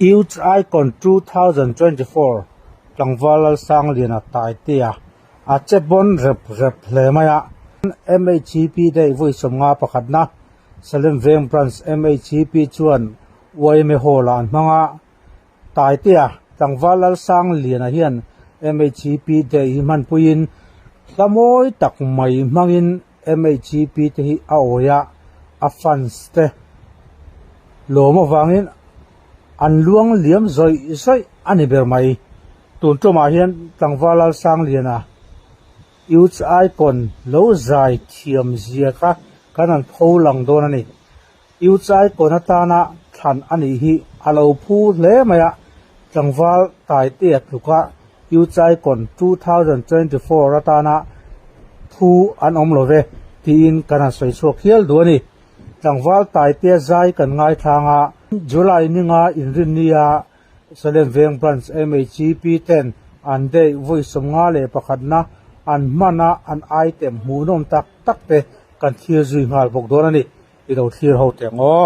Youth Icon 2024 Tlangwal sang lian a tai tia a chebon rep hle maya MHCP dei voi somnga pakhat na Salem Veng branch MHCP chuan wai me hola an manga tai tia Tlangwal sang lian a hian MHCP dei man puin tlamoi tak mai mangin MHCP te hi a oya a fans te loma wangin an luang liam zoi ani ber mai tun toma hian Tlangwal sang liana Youth Icon lo zai thiam zia ka kanan pholang don ani Youth Icon atana than ani hi alo phu hle maya Tlangwal tai te thuka Youth Icon 2024 atana phu an omlove tin kana soi chok hial do ani Tlangwal tai te zai kan ngai thanga July ninga inrinia Salem Veng branch MHCP 10 an dei voi somnga le pakhat na an mana an item hunom tak te kan thir zui ngal bok don ani i do thir ho te ngo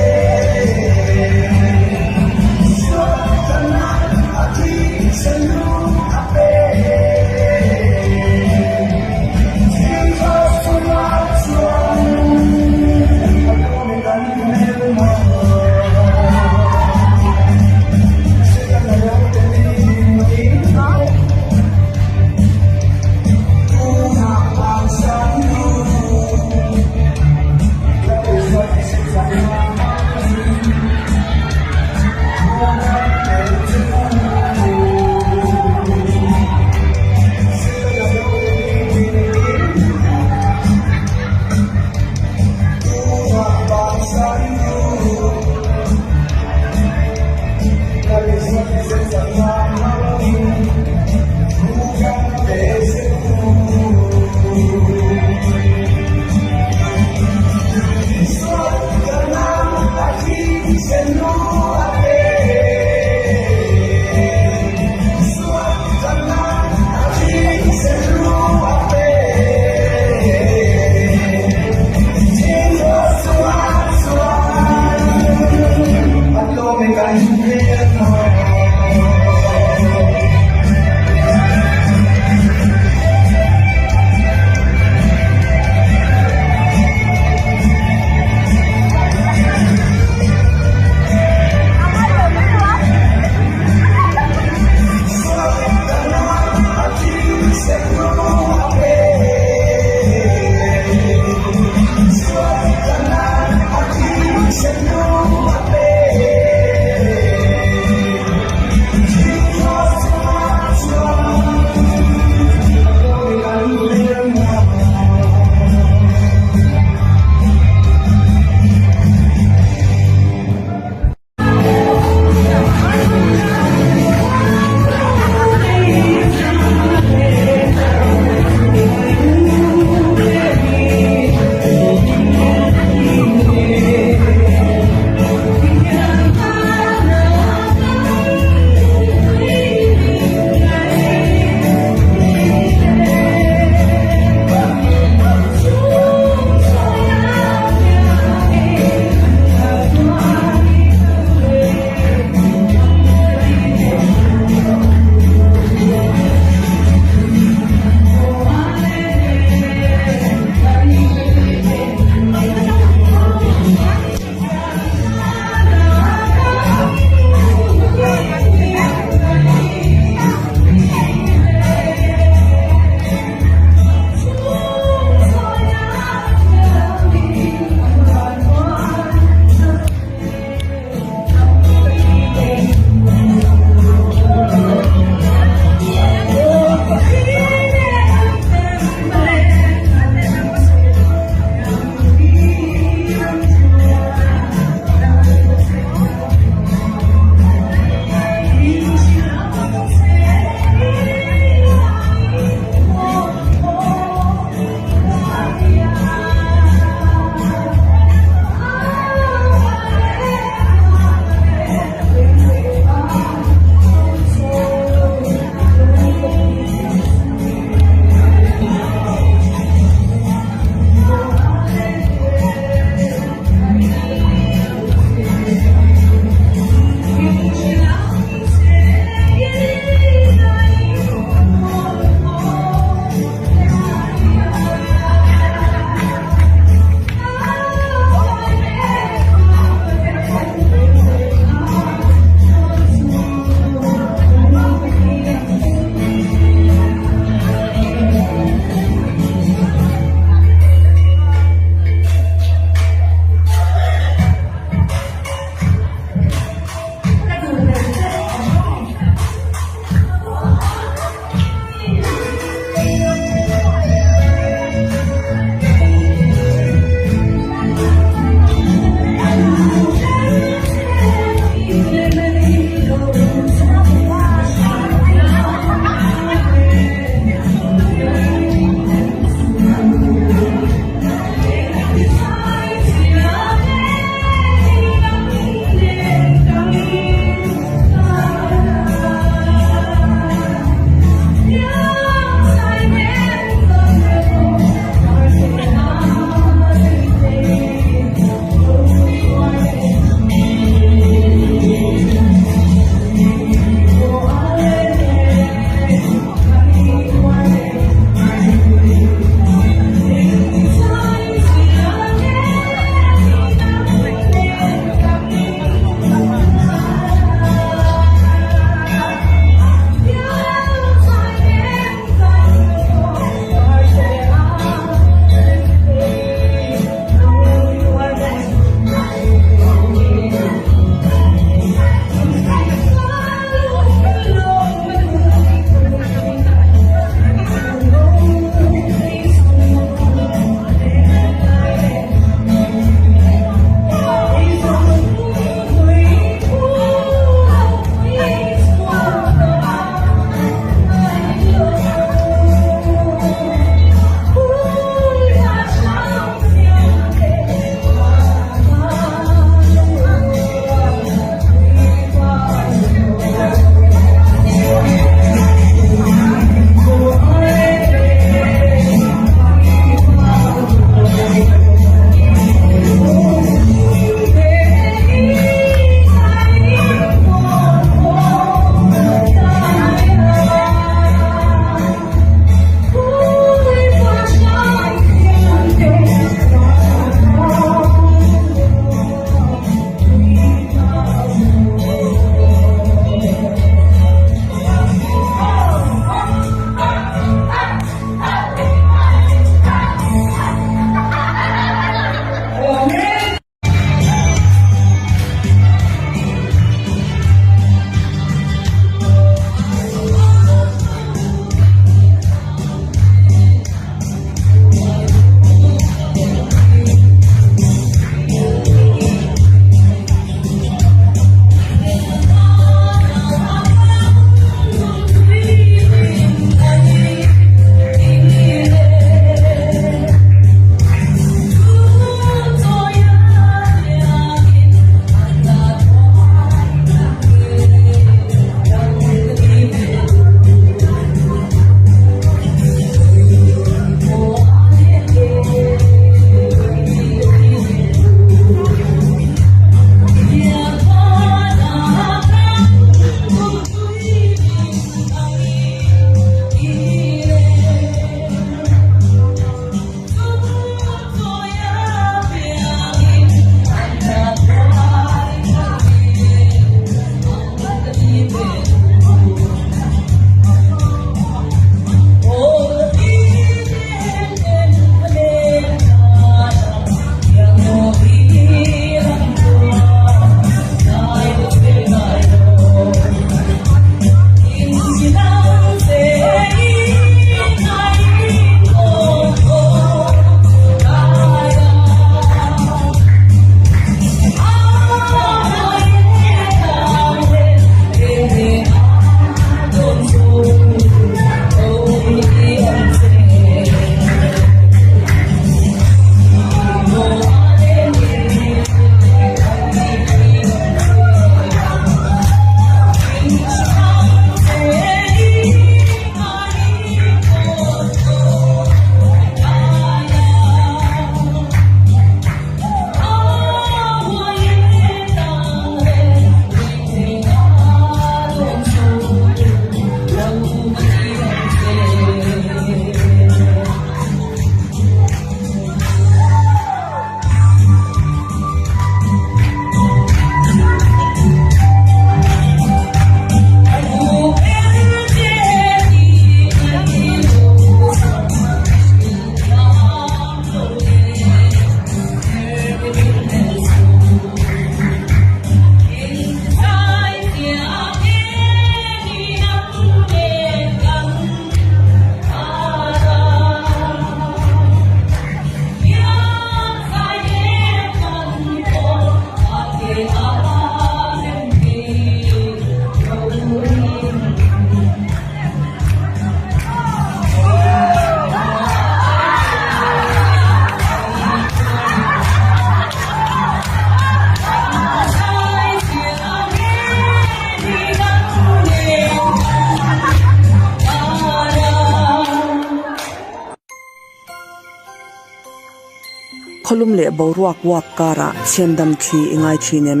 kholum le boruak wap kara semdam thli ingai thinem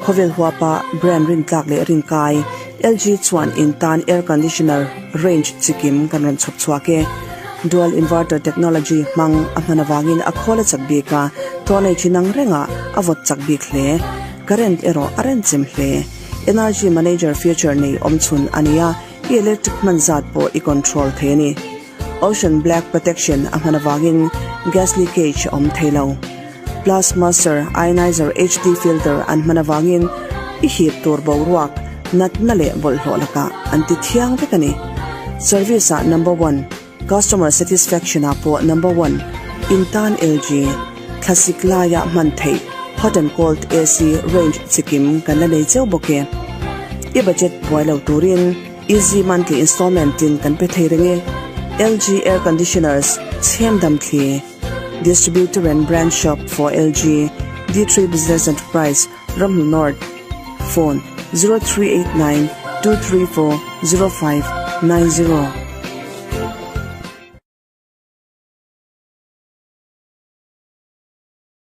khovel huapa brand rin tlak le rin kai LG chuan intan air conditioner range chikim kanron chhop chhuake dual inverter technology mang amanawangin akhola chakbi ka tonei chinang renga avot chakbi khle current ero aren chim hle energy manager feature nei omchun ania electric manzat po I control theni ocean black protection amanawangin gas leakage om thailo plus master ionizer HD filter an manawangin ihip tur boruak nat nale bol holaka anti thiang bekani service number 1 customer satisfaction apo number 1 intan LG classic laya manthei hot and cold AC range chikim kanla nei cheu boke e budget boilo turin easy monthly installment tin kan pe theirenge LG air conditioners semdam thli distributor and brand shop for LG D3 Business Enterprise Raml North phone 0389 234 0590